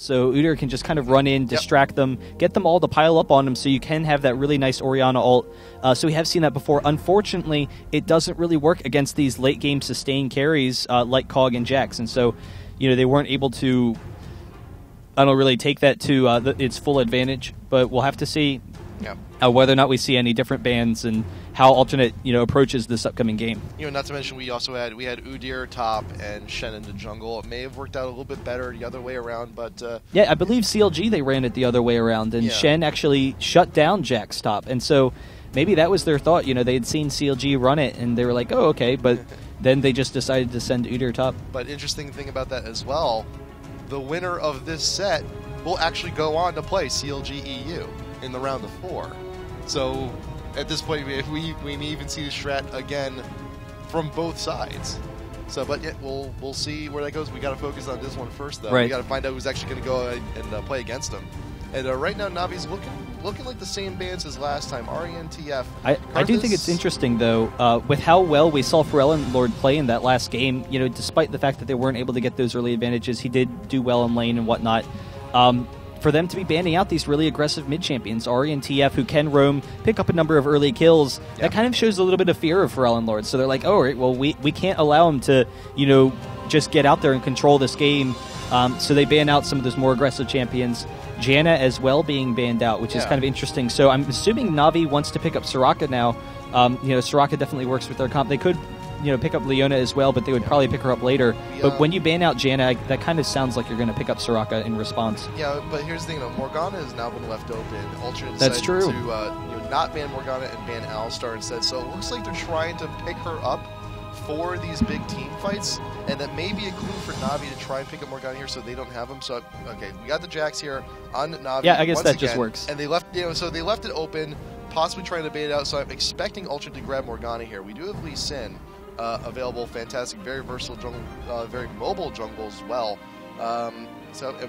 So Udyr can just kind of run in, distract them, get them all to pile up on him so you can have that really nice Orianna ult. So we have seen that before. Unfortunately, it doesn't really work against these late-game sustained carries like Cog and Jax. And so, they weren't able to, I don't really take that to its full advantage. But we'll have to see whether or not we see any different bans and how Alternate approaches this upcoming game. Not to mention we had Udyr top and Shen in the jungle. It may have worked out a little bit better the other way around, but yeah, I believe CLG they ran it the other way around, and Shen actually shut down Jack's top, and so maybe that was their thought. They had seen CLG run it, and they were like, oh, okay, but then they just decided to send Udyr top. But interesting thing about that as well, the winner of this set will actually go on to play CLG EU in the round of 4. So at this point, we may even see the strat again from both sides. So, but yeah, we'll see where that goes. We got to focus on this one first, though. Right. We got to find out who's actually going to go and play against him. And right now, Navi's looking like the same bans as last time. RENTF. I do think it's interesting, though, with how well we saw Pharrell Lord play in that last game. Despite the fact that they weren't able to get those early advantages, he did do well in lane and whatnot. For them to be banning out these really aggressive mid-champions, Ari and TF, who can roam, pick up a number of early kills, that kind of shows a little bit of fear of Pharrell Lord. So they're like, oh, right, well, we can't allow him to, just get out there and control this game. So they ban out some of those more aggressive champions. Janna as well being banned out, which is kind of interesting. So I'm assuming Navi wants to pick up Soraka now. Soraka definitely works with their comp. They could pick up Leona as well, but they would probably pick her up later. But when you ban out Janna, that kind of sounds like you're going to pick up Soraka in response. Yeah, but here's the thing, Morgana has now been left open. Alternate That's true. To not ban Morgana and ban Alistar instead. So it looks like they're trying to pick her up for these big team fights, and that may be a clue for Navi to try and pick up Morgana here so they don't have them. So, okay, we got the Jax here on Navi. Yeah, I guess that just works. And they left, so they left it open, possibly trying to bait it out. So I'm expecting Ultra to grab Morgana here. We do have Lee Sin available, fantastic, very versatile jungle, very mobile jungle as well.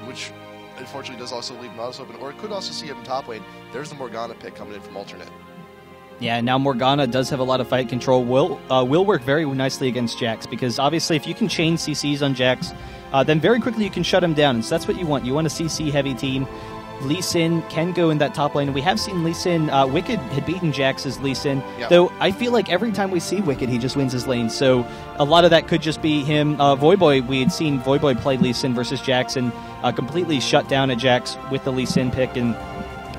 Which unfortunately does also leave Nautilus open, or it could also see him in top lane. There's the Morgana pick coming in from Alternate. Yeah, now Morgana does have a lot of fight control. Will work very nicely against Jax, because obviously if you can chain CCs on Jax, then very quickly you can shut him down. And so that's what you want. You want a CC-heavy team. Lee Sin can go in that top lane. We have seen Lee Sin. Wicked had beaten Jax's Lee Sin, though I feel like every time we see Wicked, he just wins his lane. So a lot of that could just be him. Voyboy, we had seen Voyboy play Lee Sin versus Jax and completely shut down a Jax with the Lee Sin pick, and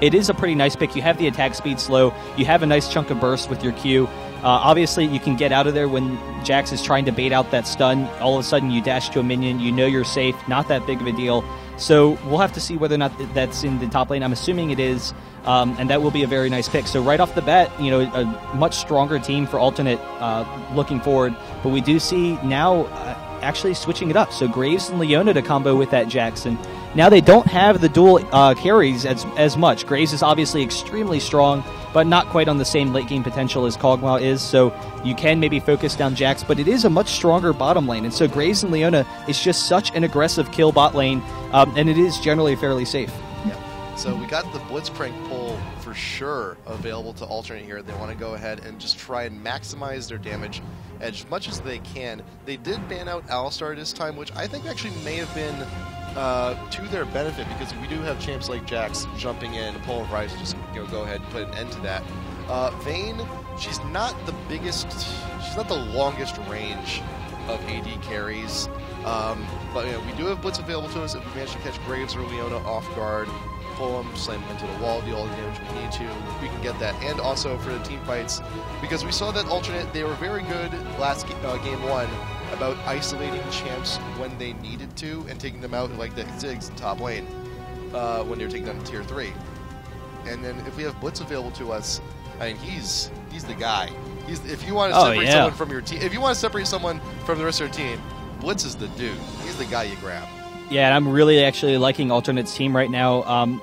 it is a pretty nice pick. You have the attack speed slow. You have a nice chunk of burst with your Q. Obviously, you can get out of there when Jax is trying to bait out that stun. All of a sudden, you dash to a minion. You know you're safe. Not that big of a deal. So we'll have to see whether or not that's in the top lane. I'm assuming it is, and that will be a very nice pick. So right off the bat, a much stronger team for Alternate looking forward. But we do see now actually switching it up. So Graves and Leona to combo with that Jackson. Now they don't have the dual carries as much. Graves is obviously extremely strong, but not quite on the same late game potential as Kog'Maw is, so you can maybe focus down Jax, but it is a much stronger bottom lane, and so Graves and Leona is just such an aggressive kill bot lane, and it is generally fairly safe. Yeah. So we got the Blitzcrank pull for sure available to Alternate here. They want to go ahead and just try and maximize their damage as much as they can. They did ban out Alistar this time, which I think actually may have been to their benefit, because we do have champs like Jax jumping in, Pulverize, just go ahead and put an end to that. Vayne, she's not the biggest, she's not the longest range of AD carries, but we do have Blitz available to us if we manage to catch Graves or Leona off guard, pull them, slam them into the wall, do all the damage we need to, we can get that. And also for the team fights, because we saw that Alternate, they were very good last game 1 about isolating champs when they needed to and taking them out like the Ziggs in top lane when they were taking them to tier 3. And then if we have Blitz available to us, I mean, he's the guy. If you want to separate someone from your team, if you want to separate someone from the rest of your team, Blitz is the dude. He's the guy you grab. Yeah, and I'm really actually liking Alternate's team right now.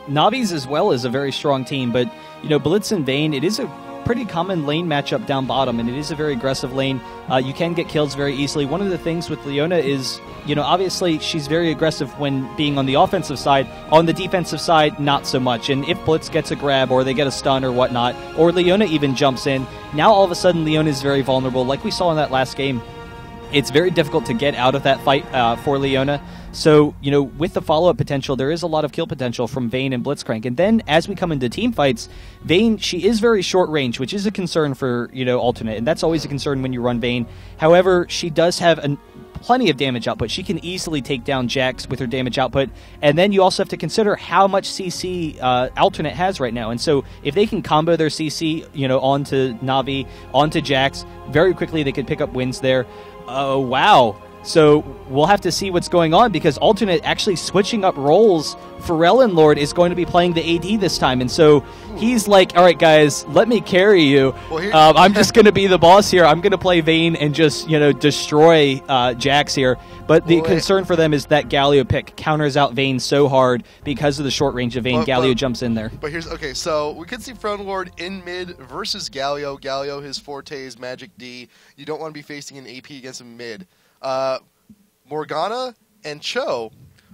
Navi's as well is a very strong team, but Blitz and Vayne, it is a pretty common lane matchup down bottom, and it is a very aggressive lane. You can get kills very easily. One of the things with Leona is, obviously she's very aggressive when being on the offensive side. On the defensive side, not so much. And if Blitz gets a grab or they get a stun or whatnot, or Leona even jumps in, now all of a sudden Leona is very vulnerable. Like we saw in that last game, it's very difficult to get out of that fight for Leona. So, with the follow-up potential, there is a lot of kill potential from Vayne and Blitzcrank. And then as we come into team fights, Vayne, she is very short range, which is a concern for, alternate. And that's always a concern when you run Vayne. However, she does have plenty of damage output. She can easily take down Jax with her damage output. And then you also have to consider how much CC alternate has right now. And so if they can combo their CC, onto Na'Vi, onto Jax, very quickly they could pick up wins there. Wow. So we'll have to see what's going on, because alternate actually switching up roles. Pharrell Lord is going to be playing the AD this time, and so he's like, all right, guys, let me carry you. Well, I'm just going to be the boss here. I'm going to play Vayne and just, destroy Jax here. But the concern for them is that Galio pick counters out Vayne so hard because of the short range of Vayne. Galio jumps in there. But okay, so we could see Pharrell Lord in mid versus Galio. Galio, his forte is Magic D. You don't want to be facing an AP against him mid. Morgana and Cho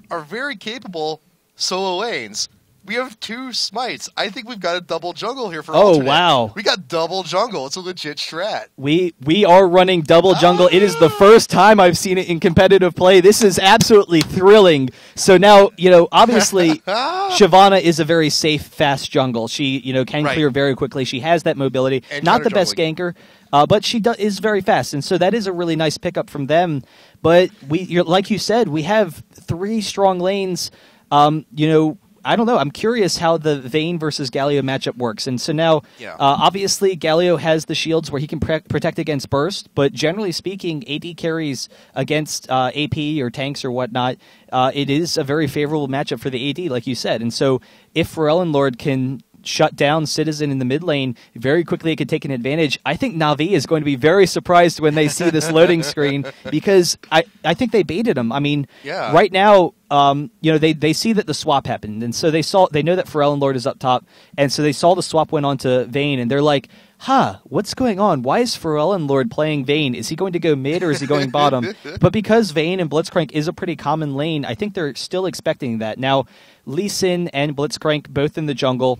are very capable solo lanes. We have 2 smites. I think we've got a double jungle here for alternate. Oh, wow. We got double jungle. It's a legit strat. We are running double jungle. It is the first time I've seen it in competitive play. This is absolutely thrilling. So now, obviously, Shyvana is a very safe, fast jungle. She, can clear very quickly. She has that mobility. And not the best ganker, but she is very fast. And so that is a really nice pickup from them. But like you said, we have 3 strong lanes. I don't know. I'm curious how the Vayne versus Galio matchup works. And so now, obviously, Galio has the shields where he can protect against burst, but generally speaking, AD carries against AP or tanks or whatnot. It is a very favorable matchup for the AD, like you said. And so if Pharrell Lord can shut down Citizen in the mid lane, very quickly it could take an advantage. I think Na'Vi is going to be very surprised when they see this loading screen, because I think they baited him. I mean, right now, they see that the swap happened, and so they know that Pharrell Lord is up top, and so they saw the swap went on to Vayne, and they're like, what's going on? Why is Pharrell Lord playing Vayne? Is he going to go mid or is he going bottom? But because Vayne and Blitzcrank is a pretty common lane, I think they're still expecting that. Now, Lee Sin and Blitzcrank both in the jungle.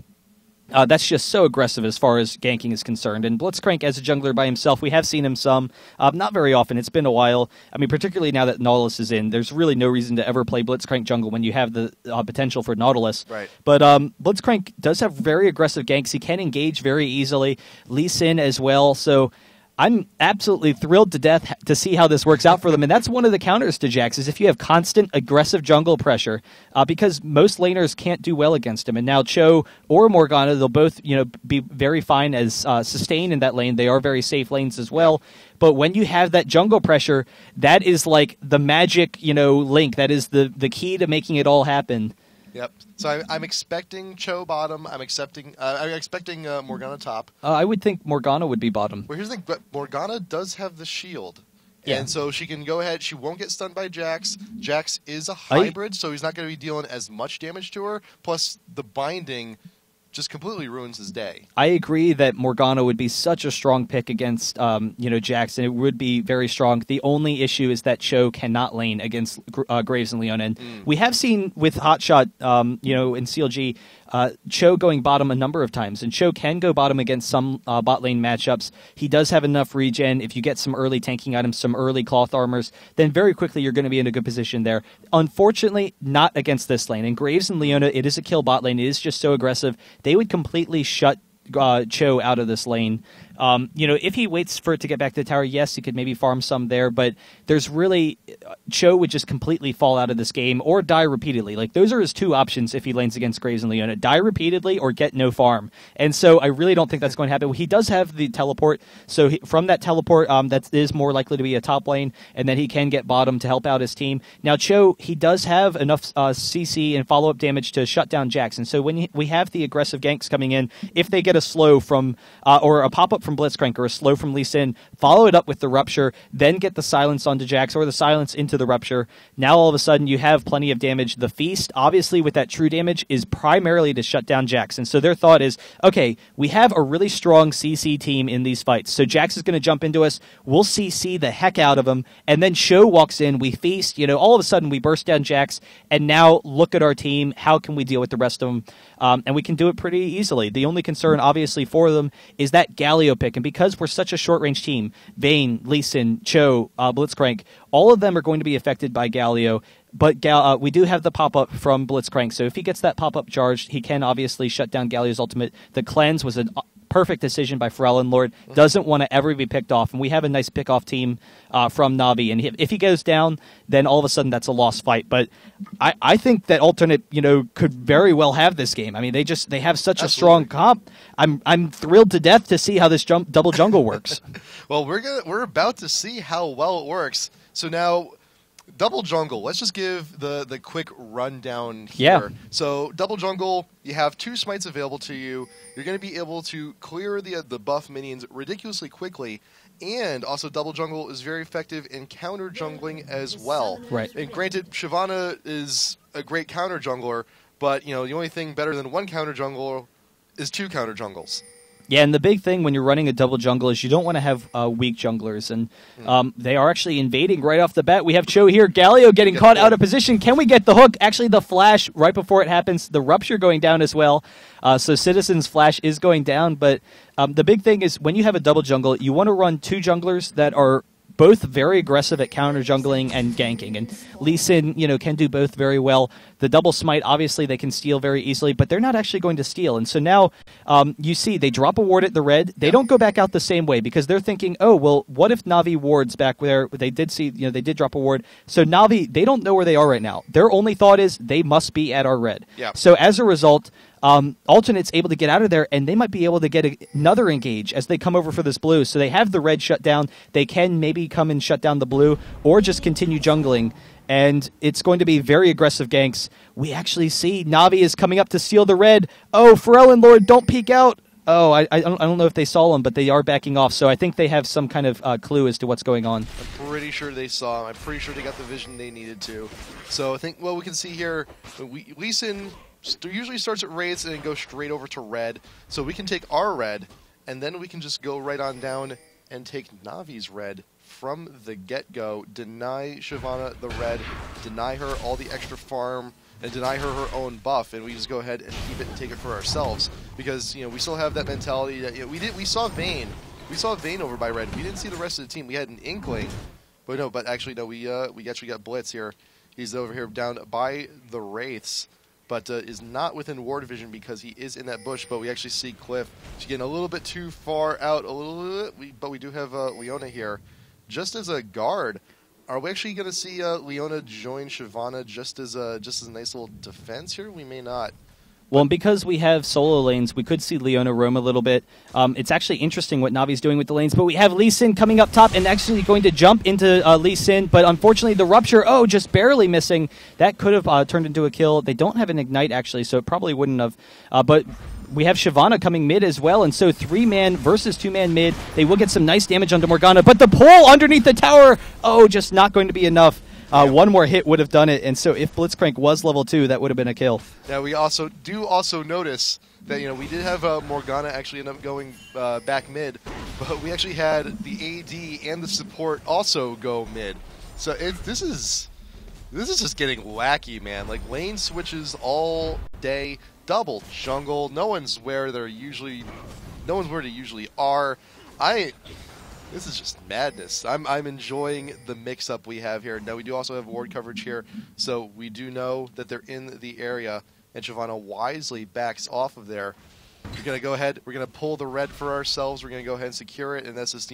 That's just so aggressive as far as ganking is concerned. And Blitzcrank as a jungler by himself, we have seen him some. Not very often. It's been a while. I mean, particularly now that Nautilus is in, there's really no reason to ever play Blitzcrank jungle when you have the potential for Nautilus. Right. But Blitzcrank does have very aggressive ganks. He can engage very easily. Lee Sin as well. So I'm absolutely thrilled to death to see how this works out for them. And that's one of the counters to Jax, is if you have constant aggressive jungle pressure, because most laners can't do well against him. And now Cho or Morgana, they'll both be very fine as sustain in that lane. They are very safe lanes as well. But when you have that jungle pressure, that is like the magic link. That is the key to making it all happen. Yep. So I'm expecting Cho bottom. I'm expecting Morgana top. I would think Morgana would be bottom. Well, here's the thing. But Morgana does have the shield. Yeah. And so she can go ahead. She won't get stunned by Jax. Jax is a hybrid, so he's not going to be dealing as much damage to her. Plus, the binding just completely ruins his day. I agree that Morgana would be such a strong pick against, Jax, and it would be very strong. The only issue is that Cho cannot lane against Graves and Leona. And we have seen with Hotshot, in CLG, Cho going bottom a number of times, and Cho can go bottom against some bot lane matchups. He does have enough regen. If you get some early tanking items, some early cloth armors, then very quickly you're going to be in a good position there. Unfortunately, not against this lane. And Graves and Leona, it is a kill bot lane. It is just so aggressive. They would completely shut Cho out of this lane. If he waits for it to get back to the tower, yes, he could maybe farm some there, but there's really Cho would just completely fall out of this game or die repeatedly. Like, those are his 2 options if he lanes against Graves and Leona: die repeatedly or get no farm. And so I really don't think that's going to happen. He does have the teleport, so from that teleport, that is more likely to be a top lane, and then he can get bottom to help out his team. Now, Cho, he does have enough CC and follow-up damage to shut down Jax, and so when we have the aggressive ganks coming in, if they get a slow from or a pop-up from Blitzcrank or a slow from Lee Sin, follow it up with the Rupture, then get the silence onto Jax or the silence into the Rupture. Now all of a sudden you have plenty of damage. The Feast, obviously with that true damage, is primarily to shut down Jax. And so their thought is, okay, we have a really strong CC team in these fights, so Jax is going to jump into us, we'll CC the heck out of him, and then Show walks in, we feast, all of a sudden we burst down Jax, and now look at our team, how can we deal with the rest of them? And we can do it pretty easily. The only concern, obviously, for them is that Galio pick. And because we're such a short-range team, Vayne, Lee Sin, Cho, Blitzcrank, all of them are going to be affected by Galio. But we do have the pop-up from Blitzcrank, so if he gets that pop-up charged, he can obviously shut down Galio's ultimate. The cleanse was a perfect decision by Lord. Doesn't want to ever be picked off, and we have a nice pick-off team from Na'Vi, and if he goes down, then all of a sudden that's a lost fight. But I think that alternate, could very well have this game. I mean, they have such a strong comp. I'm thrilled to death to see how this double jungle works. Well, we're about to see how well it works. So now, double jungle. Let's just give the quick rundown here. Yeah. So double jungle, you have 2 smites available to you. You're going to be able to clear the buff minions ridiculously quickly, and also double jungle is very effective in counter jungling as well. Right. And granted, Shyvana is a great counter jungler, but the only thing better than 1 counter jungler is 2 counter jungles. Yeah, and the big thing when you're running a double jungle is you don't want to have weak junglers, and they are actually invading right off the bat. We have Cho here, Galio getting caught out of position. Can we get the hook? Actually, the flash right before it happens, the rupture going down as well. So Citizen's flash is going down, but the big thing is when you have a double jungle, you want to run 2 junglers that are both very aggressive at counter jungling and ganking, and Lee Sin, can do both very well. The double smite, obviously, they can steal very easily, but they're not actually going to steal. And so now you see they drop a ward at the red. They don't go back out the same way because they're thinking, oh, well, what if Na'Vi wards back there? They did see, they did drop a ward. So Na'Vi, they don't know where they are right now. Their only thought is they must be at our red. Yeah. So as a result, Alternate's able to get out of there, and they might be able to get another engage as they come over for this blue. So they have the red shut down. They can maybe come and shut down the blue or just continue jungling. And it's going to be very aggressive ganks. We actually see Na'Vi is coming up to steal the red. Oh, Lord, don't peek out. Oh, I don't know if they saw him, but they are backing off. So I think they have some kind of clue as to what's going on. I'm pretty sure they saw him. I'm pretty sure they got the vision they needed to. So I think, well, we can see here, Lee Sin usually starts at raids and then goes straight over to red. So we can take our red, and then we can just go right on down and take Navi's red from the get-go, deny Shyvana the red, deny her all the extra farm, and deny her her own buff, and we just go ahead and keep it and take it for ourselves. Because, we still have that mentality that, we saw Vayne. We saw Vayne over by red. We didn't see the rest of the team. We had an inkling. But actually, no, we actually got Blitz here. He's over here down by the Wraiths, but is not within ward vision because he is in that bush. But we actually see Cliff. She's getting a little bit too far out, but we do have Leona here, just as a guard. Are we actually going to see Leona join Shyvana just as a nice little defense here? We may not. Well, and because we have solo lanes, we could see Leona roam a little bit. It's actually interesting what Navi's doing with the lanes, but we have Lee Sin coming up top and actually going to jump into Lee Sin, but unfortunately the rupture, just barely missing. That could have turned into a kill. They don't have an ignite, actually, so it probably wouldn't have. But we have Shyvana coming mid as well, and so 3-man versus 2-man mid. They will get some nice damage onto Morgana, but the pull underneath the tower, just not going to be enough. One more hit would have done it, and so if Blitzcrank was level 2, that would have been a kill. Now we also notice that we did have Morgana actually end up going back mid, but we actually had the AD and the support also go mid. So this is just getting wacky, man. Like lane switches all day, double jungle. No one's where they usually are. This is just madness. I'm enjoying the mix-up we have here. Now, we do also have ward coverage here, so we do know that they're in the area, and Shyvana wisely backs off of there. We're going to go ahead. We're going to pull the red for ourselves. We're going to go ahead and secure it, and that's just,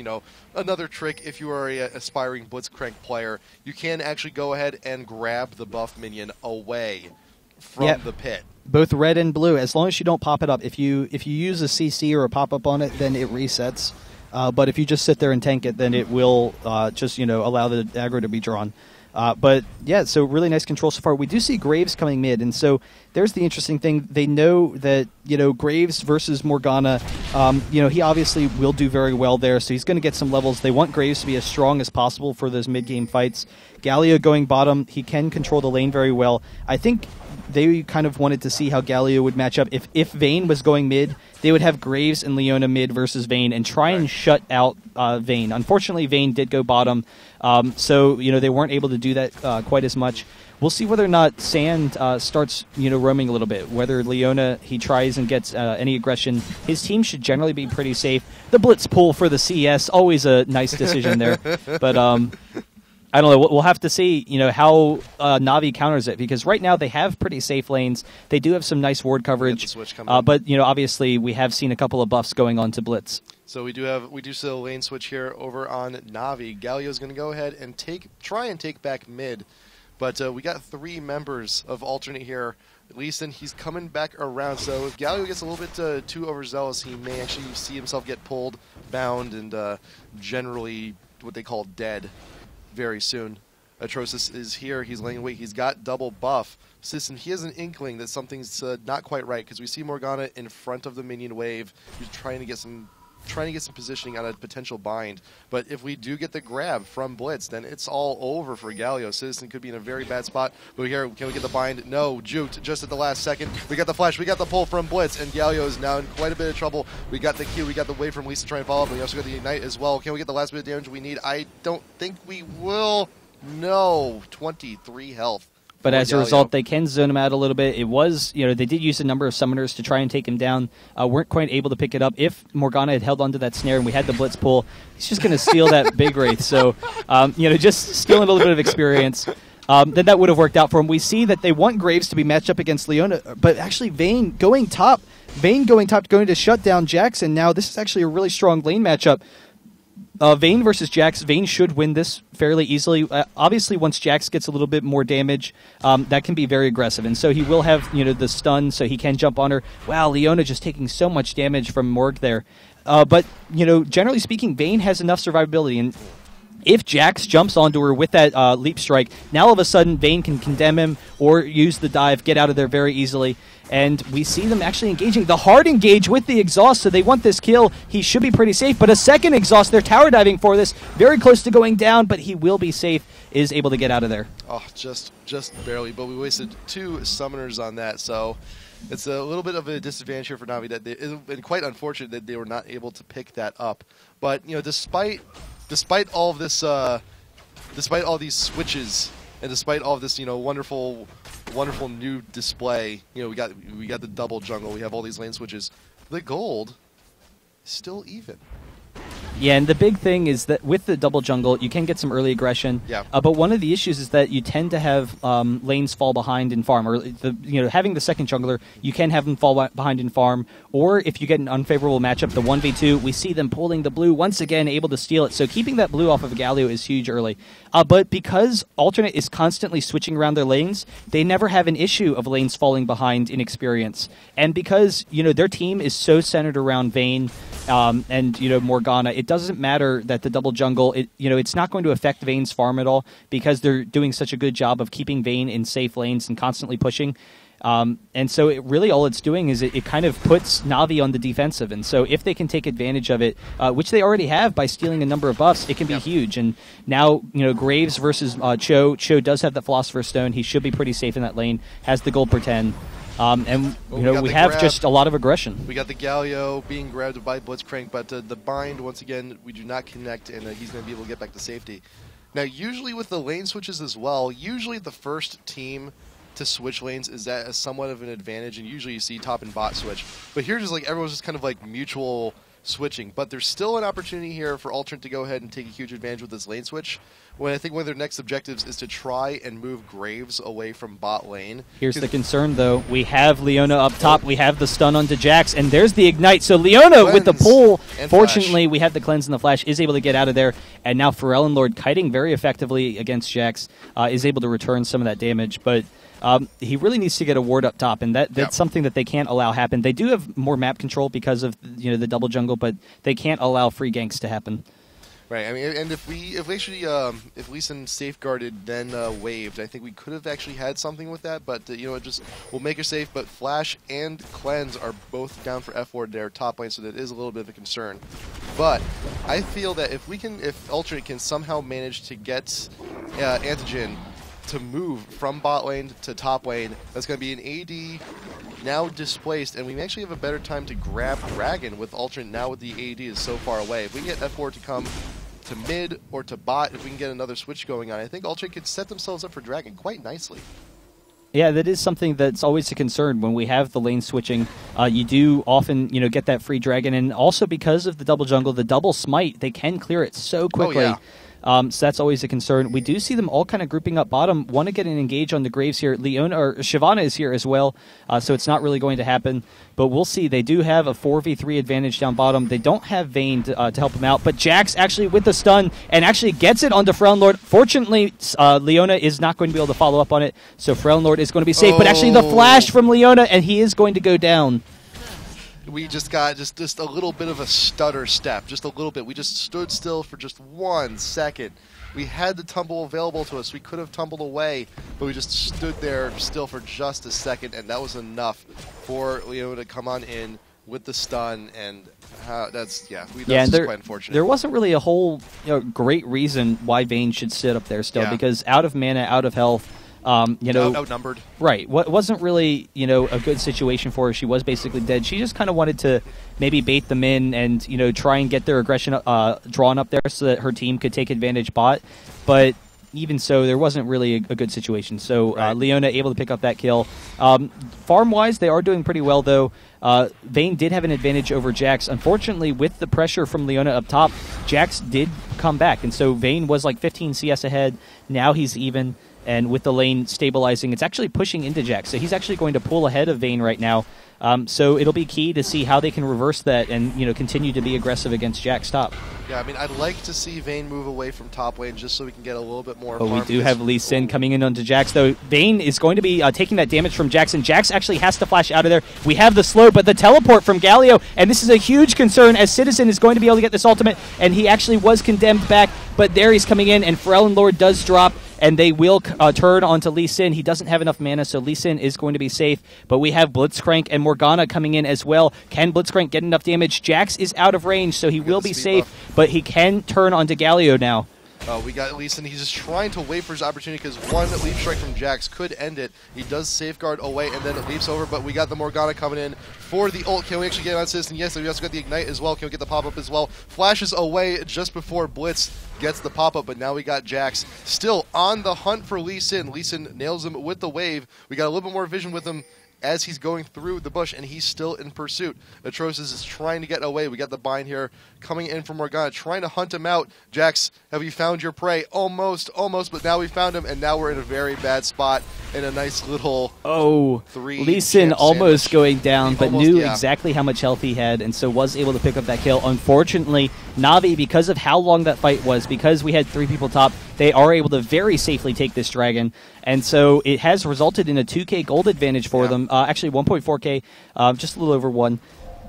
another trick if you are an aspiring Blitzcrank player. You can actually go ahead and grab the buff minion away from the pit. Both red and blue, as long as you don't pop it up. If you use a CC or a pop-up on it, then it resets. But if you just sit there and tank it, then it will just, allow the aggro to be drawn. But, yeah, so really nice control so far. We do see Graves coming mid, and so there's the interesting thing. They know that, Graves versus Morgana, he obviously will do very well there, so he's going to get some levels. They want Graves to be as strong as possible for those mid-game fights. Galio going bottom, he can control the lane very well. I think they kind of wanted to see how Galio would match up. If Vayne was going mid, they would have Graves and Leona mid versus Vayne and try and shut out Vayne. Unfortunately, Vayne did go bottom, so they weren't able to do that quite as much. We'll see whether or not Sand starts roaming a little bit. Whether Leona, he tries and gets any aggression. His team should generally be pretty safe. The blitz pull for the CS, always a nice decision there. But I don't know. We'll have to see, how Na'Vi counters it, because right now they have pretty safe lanes. They do have some nice ward coverage, but obviously we have seen a couple of buffs going on to Blitz. So we do see a lane switch here over on Na'Vi. Galio's going to go ahead and try and take back mid, but we got 3 members of alternate here. At least then he's coming back around. So if Galio gets a little bit too overzealous, he may actually see himself get pulled, bound, and generally what they call dead very soon. Atrocious is here. He's laying wait. He's got double buff. Citizen, he has an inkling that something's not quite right, because we see Morgana in front of the minion wave. He's trying to get some positioning on a potential bind. But if we do get the grab from Blitz, then it's all over for Galio. Citizen could be in a very bad spot. But here, can we get the bind? No, juked just at the last second. We got the flash, we got the pull from Blitz, and Galio is now in quite a bit of trouble. We got the Q, we got the wave from Lisa to try and follow up. We also got the ignite as well. Can we get the last bit of damage we need? I don't think we will. No, 23 health. But as a result, they can zone him out a little bit. It was, they did use a number of summoners to try and take him down. Weren't quite able to pick it up. If Morgana had held onto that snare and we had the Blitz pull, he's just going to steal that big Wraith. So, just stealing a little bit of experience. Then that would have worked out for him. We see that they want Graves to be matched up against Leona, but actually Vayne going top. Vayne going top, going to shut down Jax, and now this is actually a really strong lane matchup. Vayne versus Jax. Vayne should win this fairly easily. Obviously, once Jax gets a little bit more damage, that can be very aggressive. And so he will have, the stun, so he can jump on her. Wow, Leona just taking so much damage from Morg there. But, generally speaking, Vayne has enough survivability. And if Jax jumps onto her with that leap strike, now all of a sudden Vayne can condemn him or use the dive, get out of there very easily. And we see them actually engaging. The hard engage with the exhaust, so they want this kill. He should be pretty safe, but a second exhaust, they're tower diving for this. Very close to going down, but he will be safe, is able to get out of there. Oh, just barely, but we wasted 2 summoners on that, so it's a little bit of a disadvantage here for Na'Vi. It's quite unfortunate that they were not able to pick that up. But, despite all of this, despite all these switches, and despite all of this, wonderful new display, we got the double jungle, we have all these lane switches. The gold is still even. Yeah, and the big thing is that with the double jungle, you can get some early aggression. Yeah. But one of the issues is that you tend to have lanes fall behind in farm. Or having the second jungler, you can have them fall behind in farm. Or if you get an unfavorable matchup, the 1v2, we see them pulling the blue once again, able to steal it. So keeping that blue off of Galio is huge early. But because Alternate is constantly switching around their lanes, they never have an issue of lanes falling behind in experience. And because their team is so centered around Vayne and Morgana, it doesn't matter that the double jungle, it's not going to affect Vayne's farm at all, because they're doing such a good job of keeping Vayne in safe lanes and constantly pushing. And so really all it's doing is it kind of puts Na'Vi on the defensive. And so if they can take advantage of it, which they already have by stealing a number of buffs, it can be huge. And now, Graves versus Cho. Cho does have the Philosopher's Stone. He should be pretty safe in that lane, has the gold per 10. And we have just a lot of aggression. We got the Galio being grabbed by Blitzcrank, but the bind, once again, we do not connect, and he's going to be able to get back to safety. Now, usually with the lane switches as well, usually the first team to switch lanes is at somewhat of an advantage, and usually you see top and bot switch. But here, just everyone's just kind of mutual switching. But there's still an opportunity here for Alternate to go ahead and take a huge advantage with this lane switch, when I think one of their next objectives is to try and move Graves away from bot lane. Here's the concern, though. We have Leona up top. We have the stun onto Jax, and there's the ignite. So Leona with the pull. Fortunately, we have the cleanse and the flash, is able to get out of there. And now Pharrell Lord kiting very effectively against Jax, is able to return some of that damage. But he really needs to get a ward up top, and that's something that they can't allow happen. They do have more map control because of the double jungle, but they can't allow free ganks to happen. Right. I mean, and if Lee Sin safeguarded then waved, I think we could have actually had something with that. But we'll make her safe. But Flash and Cleanse are both down for F ward there top lane, so that is a little bit of a concern. But I feel that if Alternate can somehow manage to get Antigen to move from bot lane to top lane, that's going to be an AD now displaced, and we actually have a better time to grab Dragon with Alternate now with the AD is so far away. If we can get F4 to come to mid or to bot, if we can get another switch going on, I think Alternate could set themselves up for Dragon quite nicely. Yeah, that is something that's always a concern when we have the lane switching. You do often, get that free Dragon, and also because of the double jungle, the double smite, they can clear it so quickly. Oh, yeah. So that's always a concern. We do see them all kind of grouping up bottom. Want to get an engage on the Graves here. Leona or Shyvana is here as well, so it's not really going to happen. But we'll see. They do have a 4v3 advantage down bottom. They don't have Vayne to help them out. But Jax actually with the stun and actually gets it onto Frelnlord. Fortunately, Leona is not going to be able to follow up on it, so Frelnlord is going to be safe. But actually the flash from Leona, and he is going to go down. We just got just a little bit of a stutter step, just a little bit. We just stood still for just 1 second. We had the tumble available to us. We could have tumbled away, but we just stood there still for just a second, and that was enough for Leo to come on in with the stun, and that's quite unfortunate. There wasn't really a whole great reason why Vayne should sit up there still, because out of mana, out of health. Outnumbered. Right. What wasn't really, a good situation for her. She was basically dead. She just kind of wanted to maybe bait them in and, try and get their aggression drawn up there so that her team could take advantage bot. But even so, there wasn't really a good situation. So Leona able to pick up that kill. Farm-wise, they are doing pretty well, though. Vayne did have an advantage over Jax. Unfortunately, with the pressure from Leona up top, Jax did come back. And so Vayne was like 15 CS ahead. Now he's even. And with the lane stabilizing, it's actually pushing into Jax. So he's actually going to pull ahead of Vayne right now. So it'll be key to see how they can reverse that and continue to be aggressive against Jax top. Yeah, I mean, I'd like to see Vayne move away from top lane just so we can get a little bit more. Oh, we do have Lee Sin coming in onto Jax, though. Vayne is going to be taking that damage from Jax, and Jax actually has to flash out of there. We have the slow, but the teleport from Galio, and this is a huge concern as Citizen is going to be able to get this ultimate, and he actually was condemned back, but there he's coming in, and Frelnlord does drop. And they will turn onto Lee Sin. He doesn't have enough mana, so Lee Sin is going to be safe. But we have Blitzcrank and Morgana coming in as well. Can Blitzcrank get enough damage? Jax is out of range, so he will be safe. But he can turn onto Galio now. We got Lee Sin. He's just trying to wait for his opportunity because one leap strike from Jax could end it. He does safeguard away and then it leaps over, but we got the Morgana coming in for the ult. Can we actually get on Citizen? Yes, we also got the Ignite as well. Can we get the pop-up as well? Flashes away just before Blitz gets the pop-up, but now we got Jax still on the hunt for Lee Sin. Lee Sin nails him with the wave. We got a little bit more vision with him as he's going through the bush, and he's still in pursuit. Atrocious is trying to get away. We got the bind here coming in from Morgana, trying to hunt him out. Jax, have you found your prey? Almost, but now we found him, and now we're in a very bad spot in a nice little 3. Lee Sin almost going down, but knew exactly how much health he had, and so was able to pick up that kill. Unfortunately, Na'Vi, because of how long that fight was, because we had 3 people top, they are able to very safely take this dragon, and so it has resulted in a 2k gold advantage for them. Actually 1.4k, just a little over 1.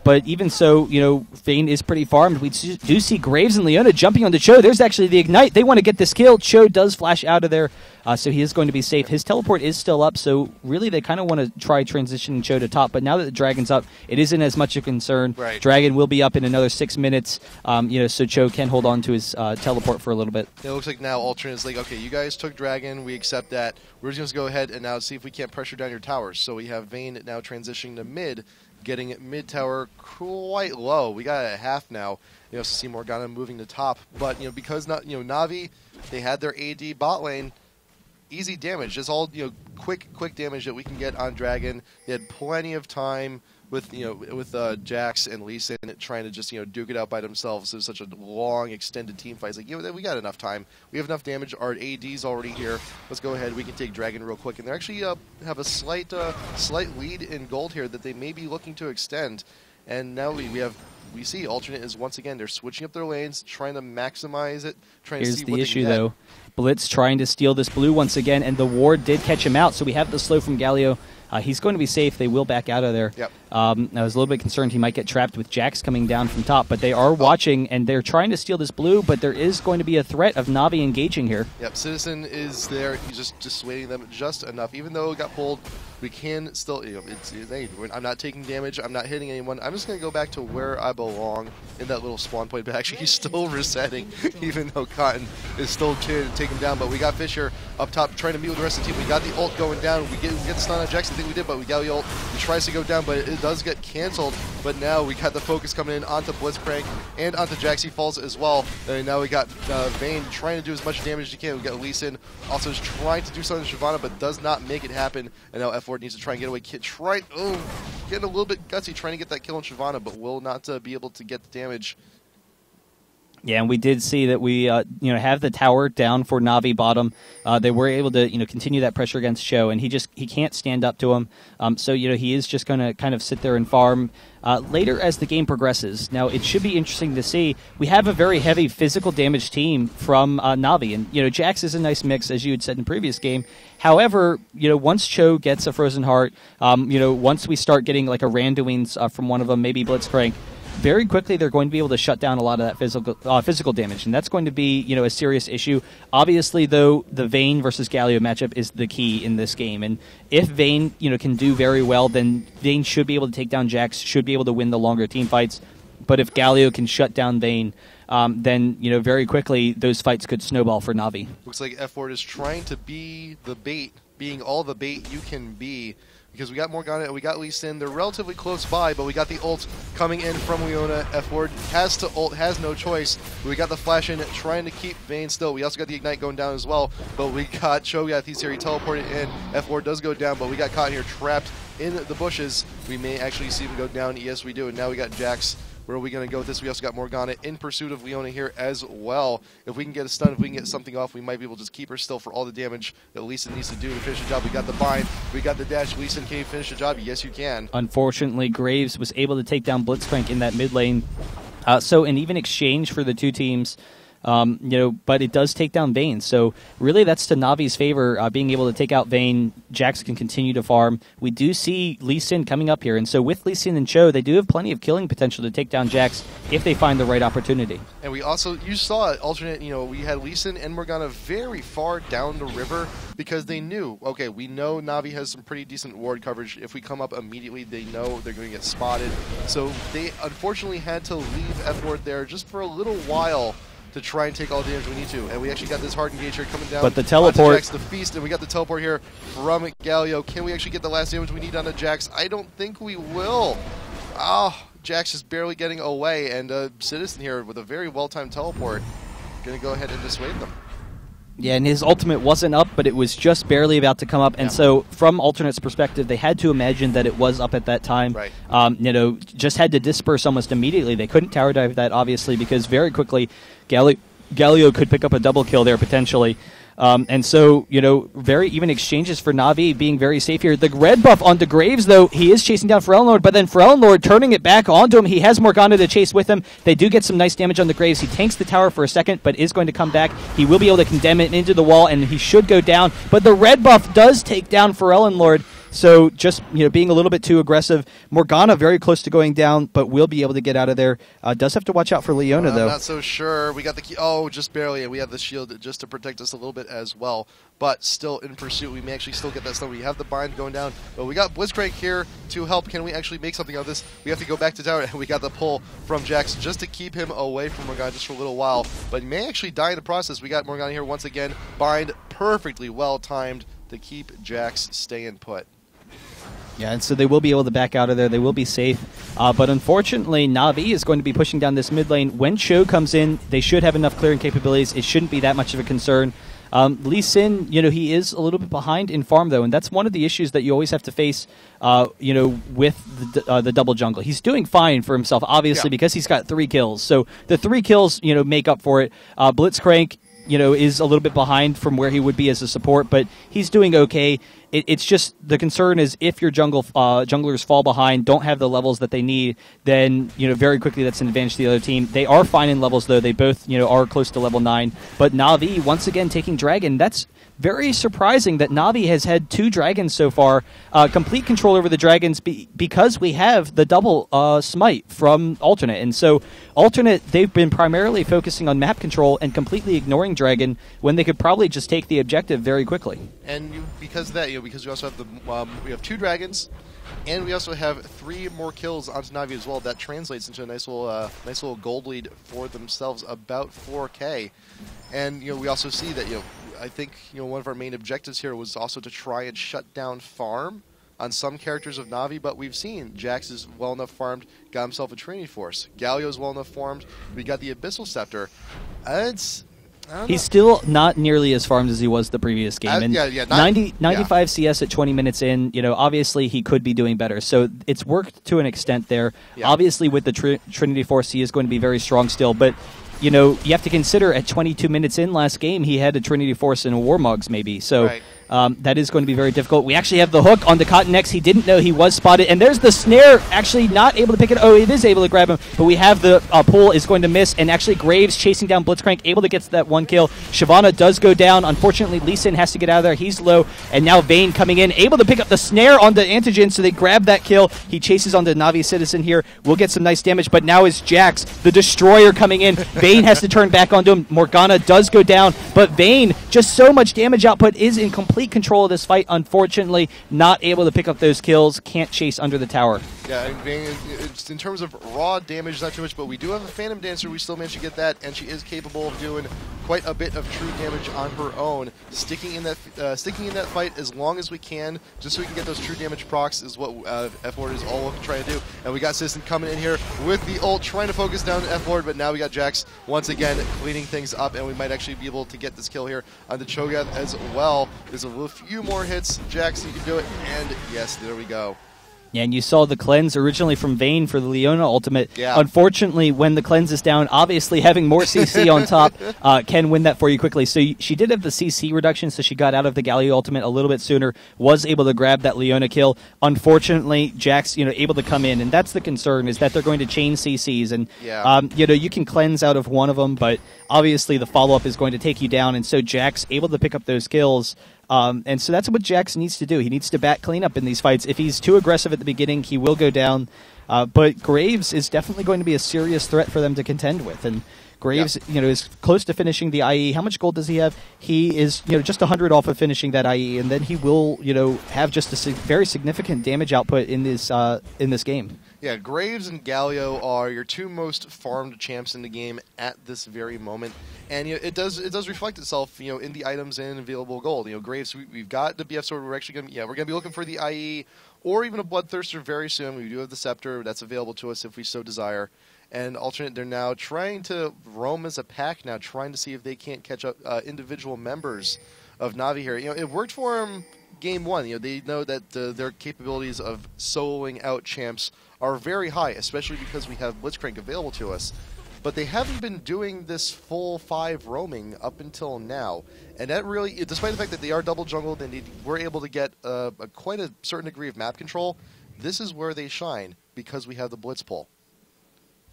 But even so, Vayne is pretty farmed. We do see Graves and Leona jumping on the Cho. There's actually the Ignite. They want to get this kill. Cho does flash out of there, so he is going to be safe. His teleport is still up, so really they kind of want to try transitioning Cho to top. But now that the Dragon's up, it isn't as much a concern. Right. Dragon will be up in another 6 minutes, so Cho can hold on to his teleport for a little bit. It looks like now Alternate is like, okay, you guys took Dragon. We accept that. We're just going to go ahead and now see if we can't pressure down your towers. So we have Vayne now transitioning to mid, getting mid tower quite low. We got a half now. You also see Morgana moving to top, but because Na'Vi, they had their AD bot lane, easy damage. Just all quick damage that we can get on Dragon. They had plenty of time with Jax and Lee Sin trying to just duke it out by themselves. It was such a long extended team fight. It's like we got enough time. We have enough damage. Our AD's already here. Let's go ahead. We can take Dragon real quick, and they actually have a slight lead in gold here that they may be looking to extend. And now we see Alternate is once again they're switching up their lanes, trying to maximize it. Here's the issue though. Blitz trying to steal this blue once again, and the ward did catch him out. So we have the slow from Galio. He's going to be safe. They will back out of there. Yep. I was a little bit concerned he might get trapped with Jax coming down from top, but they are watching, and they're trying to steal this blue, but there is going to be a threat of Na'Vi engaging here. Yep, Citizen is there. He's just dissuading them just enough. Even though it got pulled, we can still, I'm not taking damage. I'm not hitting anyone. I'm just going to go back to where I belong in that little spawn point, but actually he's still resetting, even though Cotton is still trying to take him down. But we got Fisher up top trying to meet with the rest of the team. We got the ult going down. We get the stun on Jax. I think we did, but we got the ult. He tries to go down, but it does get canceled. But now we got the focus coming in onto Blitzcrank and onto Jax. He falls as well. And now we got Vayne trying to do as much damage as he can. We got Lee Sin also is trying to do something to Shyvana, but does not make it happen. And now F4 needs to try and get away. Getting a little bit gutsy trying to get that kill on Shyvana, but will not be able to get the damage. Yeah, and we did see that we have the tower down for Na'Vi bottom. They were able to continue that pressure against Cho, and he can't stand up to him. So he is just going to kind of sit there and farm later as the game progresses. Now it should be interesting to see. We have a very heavy physical damage team from Na'Vi, and Jax is a nice mix, as you had said in the previous game. However, once Cho gets a Frozen Heart, once we start getting like a Randuin's from one of them, maybe Blitzcrank, very quickly they're going to be able to shut down a lot of that physical damage, and that's going to be a serious issue. Obviously, though, the Vayne versus Galio matchup is the key in this game, and if Vayne can do very well, then Vayne should be able to take down Jax, should be able to win the longer team fights. But if Galio can shut down Vayne, then very quickly those fights could snowball for Na'Vi. Looks like F-Ward is trying to be the bait, being all the bait you can be. Because we got Morgana and we got Lee Sin. They're relatively close by, but we got the ult coming in from Leona. F-Ward has to ult, has no choice. We got the flash in, trying to keep Vayne still. We also got the Ignite going down as well, but we got Cho'Gath. He's here, he teleported in. F-Ward does go down, but we got caught here, trapped in the bushes. We may actually see him go down. Yes, we do. And now we got Jax. Where are we going to go with this? We also got Morgana in pursuit of Leona here as well. If we can get a stun, if we can get something off, we might be able to just keep her still for all the damage that Lee Sin needs to do to finish the job. We got the bind, we got the dash. Lee Sin, can you finish the job? Yes, you can. Unfortunately, Graves was able to take down Blitzcrank in that mid lane. So an even exchange for the two teams. But it does take down Vayne. So really that's to Na'Vi's favor, being able to take out Vayne. Jax can continue to farm. We do see Lee Sin coming up here. And so with Lee Sin and Cho, they do have plenty of killing potential to take down Jax if they find the right opportunity. And we also, you saw it, alternate, we had Lee Sin and Morgana very far down the river because they knew, okay, we know Na'Vi has some pretty decent ward coverage. If we come up immediately, they know they're going to get spotted. So they unfortunately had to leave F-Ward there just for a little while to try and take all the damage we need to. And we actually got this hard engage here coming down. But the teleport, Jax, the feast, and we got the teleport here from Galio. Can we actually get the last damage we need on the Jax? I don't think we will. Jax is barely getting away, and Citizen here with a very well-timed teleport going to go ahead and dissuade them. Yeah, and his ultimate wasn't up, but it was just barely about to come up. And so from Alternate's perspective, they had to imagine that it was up at that time. Right. Just had to disperse almost immediately. They couldn't tower dive that, obviously, because very quickly Galio could pick up a double kill there potentially. And so, very even exchanges for Na'Vi being very safe here. The red buff onto Graves, though, he is chasing down Ferelden, but then Ferelden turning it back onto him. He has Morgana to chase with him. They do get some nice damage on the Graves. He tanks the tower for a second, but is going to come back. He will be able to condemn it into the wall, and he should go down. But the red buff does take down Ferelden. So just being a little bit too aggressive. Morgana very close to going down, but will be able to get out of there. Does have to watch out for Leona, though. I'm not so sure. We got the key. Oh, just barely. And we have the shield just to protect us a little bit as well. But still in pursuit. We may actually still get that stuff. We have the bind going down. But we got Blitzcrank here to help. Can we actually make something out of this? We have to go back to tower. And we got the pull from Jax just to keep him away from Morgana just for a little while. But he may actually die in the process. We got Morgana here once again. Bind perfectly well timed to keep Jax staying put. Yeah, and so they will be able to back out of there. They will be safe. But unfortunately, Na'Vi is going to be pushing down this mid lane. When Cho comes in, they should have enough clearing capabilities. It shouldn't be that much of a concern. Lee Sin, he is a little bit behind in farm, though, and that's one of the issues that you always have to face, with the double jungle. He's doing fine for himself, obviously, because he's got 3 kills. So the 3 kills, make up for it. Blitzcrank, is a little bit behind from where he would be as a support, but he's doing okay. It's just the concern is if your junglers fall behind, don't have the levels that they need, then very quickly that's an advantage to the other team. They are fine in levels, though. They both are close to level 9. But Na'Vi once again taking Dragon. That's very surprising that Na'Vi has had 2 dragons so far. Complete control over the dragons because we have the double smite from Alternate. And so Alternate, they've been primarily focusing on map control and completely ignoring Dragon when they could probably just take the objective very quickly. And because of that, because we also have we have 2 dragons, and we also have 3 more kills onto Na'Vi as well. That translates into a nice little gold lead for themselves, about 4K. And we also see that I think one of our main objectives here was also to try and shut down farm on some characters of Na'Vi, but we've seen Jax is well enough farmed, got himself a Trinity Force. Galio's well enough farmed. We got the Abyssal Scepter. He's still not nearly as farmed as he was the previous game. And 95 CS at 20 minutes in, obviously he could be doing better. So it's worked to an extent there. Yeah. Obviously with the Trinity Force, he is going to be very strong still. But you know, you have to consider at 22 minutes in last game, he had a Trinity Force and a Warmogs maybe. So that is going to be very difficult. We actually have the hook on the Cotton X. He didn't know he was spotted. And there's the snare, actually not able to pick it. Oh, it is able to grab him. But we have the pull is going to miss. And actually Graves chasing down Blitzcrank, able to get to that one kill. Shyvana does go down. Unfortunately, Lee Sin has to get out of there. He's low. And now Vayne coming in, able to pick up the snare on the Antigen. So they grab that kill. He chases onto Na'Vi Citizen here. We'll get some nice damage. But now is Jax, the Destroyer, coming in. Vayne has to turn back onto him. Morgana does go down. But Vayne, just so much damage output, is in complete control of this fight. Unfortunately, not able to pick up those kills. Can't chase under the tower. Yeah, and Vayne, it's in terms of raw damage, not too much, but we do have a Phantom Dancer. We still managed to get that, and she is capable of doing quite a bit of true damage on her own. Sticking in that fight as long as we can, just so we can get those true damage procs, is what F-Lord is all trying to do. And we got Citizen coming in here with the ult, trying to focus down F-Lord, but now we got Jax once again cleaning things up, and we might actually be able to get this kill here on the Cho'Gath as well. There's a few more hits. Jax, you can do it, and yes, there we go. Yeah, and you saw the cleanse originally from Vayne for the Leona ultimate. Yeah. Unfortunately, when the cleanse is down, obviously having more CC on top can win that for you quickly. So she did have the CC reduction, so she got out of the Galio ultimate a little bit sooner, was able to grab that Leona kill. Unfortunately, Jax, able to come in, and that's the concern, is that they're going to chain CCs. And, you can cleanse out of one of them, but obviously the follow-up is going to take you down, and so Jax able to pick up those kills. And so that's what Jax needs to do. He needs to bat cleanup in these fights. If he's too aggressive at the beginning, he will go down. But Graves is definitely going to be a serious threat for them to contend with. And Graves, is close to finishing the IE. How much gold does he have? He is, just 100 off of finishing that IE, and then he will, have just a very significant damage output in this game. Yeah, Graves and Galio are your two most farmed champs in the game at this very moment, and it does reflect itself, in the items and available gold. Graves, we've got the BF sword. We're actually gonna be looking for the IE or even a Bloodthirster very soon. We do have the Scepter that's available to us if we so desire. And alternate, they're now trying to roam as a pack now, trying to see if they can't catch up individual members of Na'Vi here. It worked for them game one. They know that their capabilities of soloing out champs are very high, especially because we have Blitzcrank available to us. But they haven't been doing this full 5 roaming up until now. And that really, despite the fact that they are double jungled and we're able to get quite a certain degree of map control, this is where they shine because we have the Blitz pull.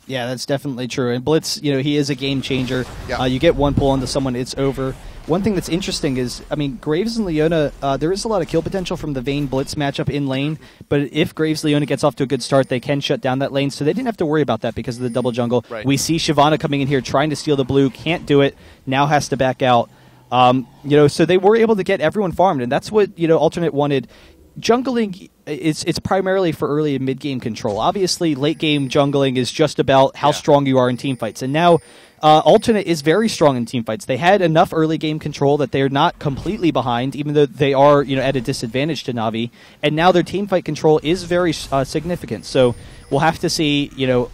Yeah, that's definitely true. And Blitz, he is a game changer. Yeah. You get one pull onto someone, it's over. One thing that's interesting is, Graves and Leona, there is a lot of kill potential from the Vayne Blitz matchup in lane, but if Graves Leona gets off to a good start, they can shut down that lane, so they didn't have to worry about that because of the double jungle. Right. We see Shyvana coming in here trying to steal the blue, can't do it, now has to back out. So they were able to get everyone farmed, and that's what, Alternate wanted. Jungling, it's primarily for early and mid-game control. Obviously, late-game jungling is just about how strong you are in team fights. And now, Alternate is very strong in team fights. They had enough early-game control that they're not completely behind, even though they are at a disadvantage to Na'Vi. And now their team fight control is very significant. So we'll have to see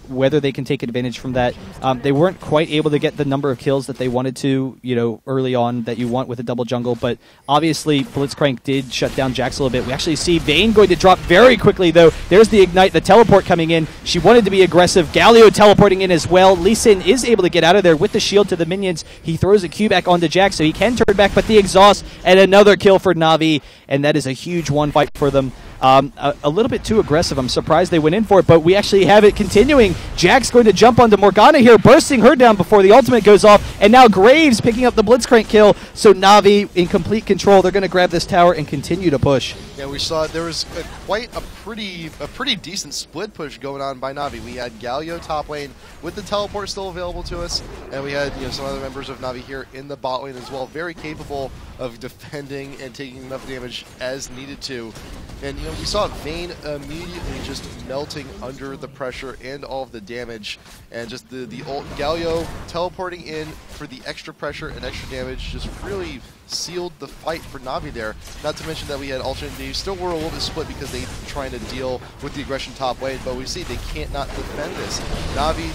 whether they can take advantage from that. They weren't quite able to get the number of kills that they wanted to early on that you want with a double jungle. But obviously, Blitzcrank did shut down Jax a little bit. We actually see Vayne going to drop very quickly, though. There's the Ignite, the teleport coming in. She wanted to be aggressive. Galio teleporting in as well. Lee Sin is able to get out of there with the shield to the minions. He throws a Q back onto Jax, so he can turn back, but the exhaust and another kill for Na'Vi, and that is a huge one fight for them. A little bit too aggressive. I'm surprised they went in for it, but we actually have it continuing. Jax going to jump onto Morgana here, bursting her down before the ultimate goes off, and now Graves picking up the Blitzcrank kill, so Na'Vi in complete control. They're going to grab this tower and continue to push. Yeah, we saw there was quite a pretty decent split push going on by Na'Vi. We had Galio top lane with the teleport still available to us, and we had some other members of Na'Vi here in the bot lane as well, very capable of defending and taking enough damage as needed to. And we saw Vayne immediately just melting under the pressure and all of the damage, and just the ult Galio teleporting in for the extra pressure and extra damage just really sealed the fight for Na'Vi there. Not to mention that we had alternate. They still were a little bit split because they were trying to deal with the aggression top lane, but we see they can't not defend this. Na'Vi,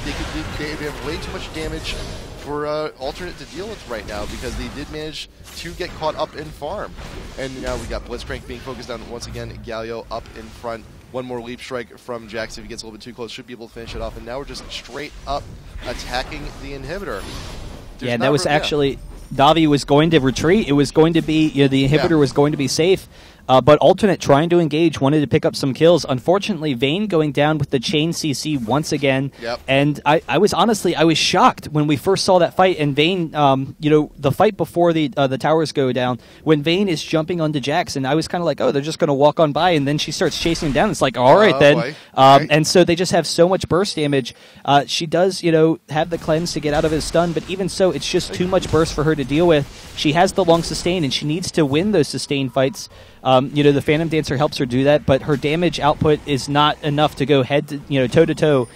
they have way too much damage for alternate to deal with right now because they did manage to get caught up in farm. And now we got Blitzcrank being focused on once again. Galio up in front. One more leap strike from Jax if he gets a little bit too close, should be able to finish it off. And now we're just straight up attacking the inhibitor. Yeah, that was actually... Navi was going to retreat. It was going to be, the inhibitor was going to be safe. But Alternate, trying to engage, wanted to pick up some kills. Unfortunately, Vayne going down with the chain CC once again. Yep. And I was shocked when we first saw that fight. And Vayne, the fight before the towers go down, when Vayne is jumping onto Jax, and I was kind of like, oh, they're just going to walk on by. And then she starts chasing him down. It's like, all right, then. Right. And so they just have so much burst damage. She does, have the cleanse to get out of his stun. But even so, it's just too much burst for her to deal with. She has the long sustain, and she needs to win those sustain fights. The Phantom Dancer helps her do that, but her damage output is not enough to go head to, toe-to-toe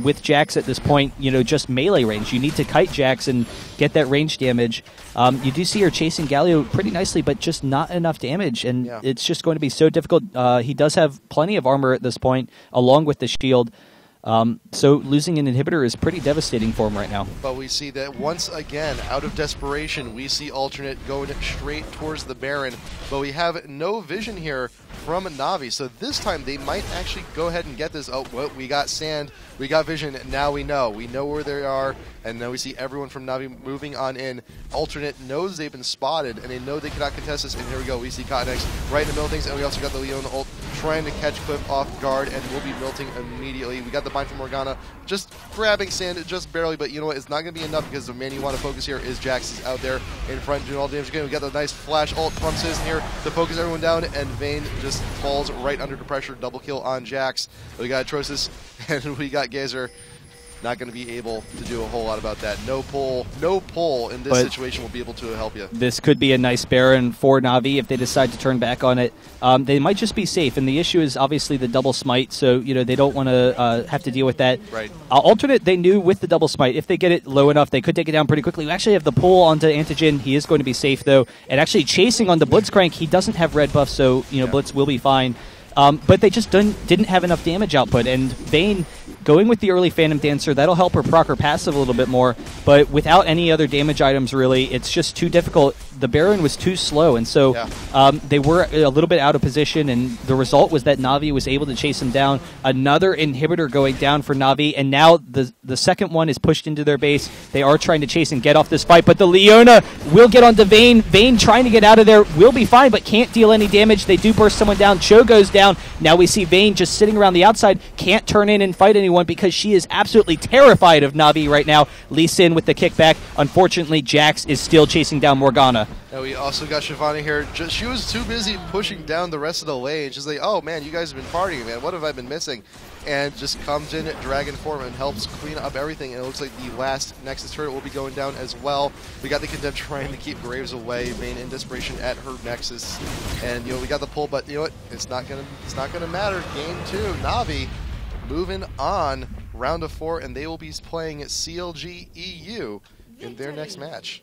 with Jax at this point, just melee range. You need to kite Jax and get that range damage. You do see her chasing Galio pretty nicely, but just not enough damage, and it's just going to be so difficult. He does have plenty of armor at this point, along with the shield. So losing an inhibitor is pretty devastating for him right now. But we see that once again, out of desperation, we see Alternate going straight towards the Baron. But we have no vision here from Navi. So this time they might actually go ahead and get this. Oh, well, we got sand, we got vision, now we know. We know where they are, and now we see everyone from Navi moving on in. Alternate knows they've been spotted, and they know they cannot contest this. And here we go, we see Cotton X right in the middle of things, and we also got the Leona ult trying to catch Cliff off guard, and will be melting immediately. We got the bind from Morgana, just grabbing sand just barely, but you know what, it's not going to be enough because the man you want to focus here is Jax. Is out there in front doing all the damage again. We got the nice flash ult from Citizen here to focus everyone down, and Vayne just falls right under the pressure. Double kill on Jax. We got Atrocis, and we got Gazer. Not going to be able to do a whole lot about that. No pull in this situation will be able to help you. This could be a nice Baron for Navi if they decide to turn back on it. They might just be safe, and the issue is obviously the double smite, so they don't want to have to deal with that. Right. Alternate, they knew with the double smite, if they get it low enough, they could take it down pretty quickly. We actually have the pull onto Antigen. He is going to be safe, though. And actually chasing on the Blitzcrank, he doesn't have red buff, so Blitz will be fine. But they just didn't have enough damage output, and Vayne going with the early Phantom Dancer, that'll help her proc her passive a little bit more, but without any other damage items, really, it's just too difficult. The Baron was too slow, and so they were a little bit out of position, and the result was that Navi was able to chase him down. Another inhibitor going down for Navi, and now the second one is pushed into their base. They are trying to chase and get off this fight, but the Leona will get onto Vayne. Vayne trying to get out of there, will be fine, but can't deal any damage. They do burst someone down. Cho goes down. Now we see Vayne just sitting around the outside, can't turn in and fight anyone because she is absolutely terrified of Navi right now. Lee Sin with the kickback. Unfortunately, Jax is still chasing down Morgana. Now we also got Shivani here. She was too busy pushing down the rest of the lane. She's like, oh man, you guys have been partying, man. What have I been missing? And just comes in Dragon form and helps clean up everything. And it looks like the last Nexus turret will be going down as well. We got the Condemned trying to keep Graves away. Vayne in desperation at her Nexus. And we got the pull, but you know what? It's not gonna matter. Game 2, Navi moving on, round of 4, and they will be playing CLG EU in their next match.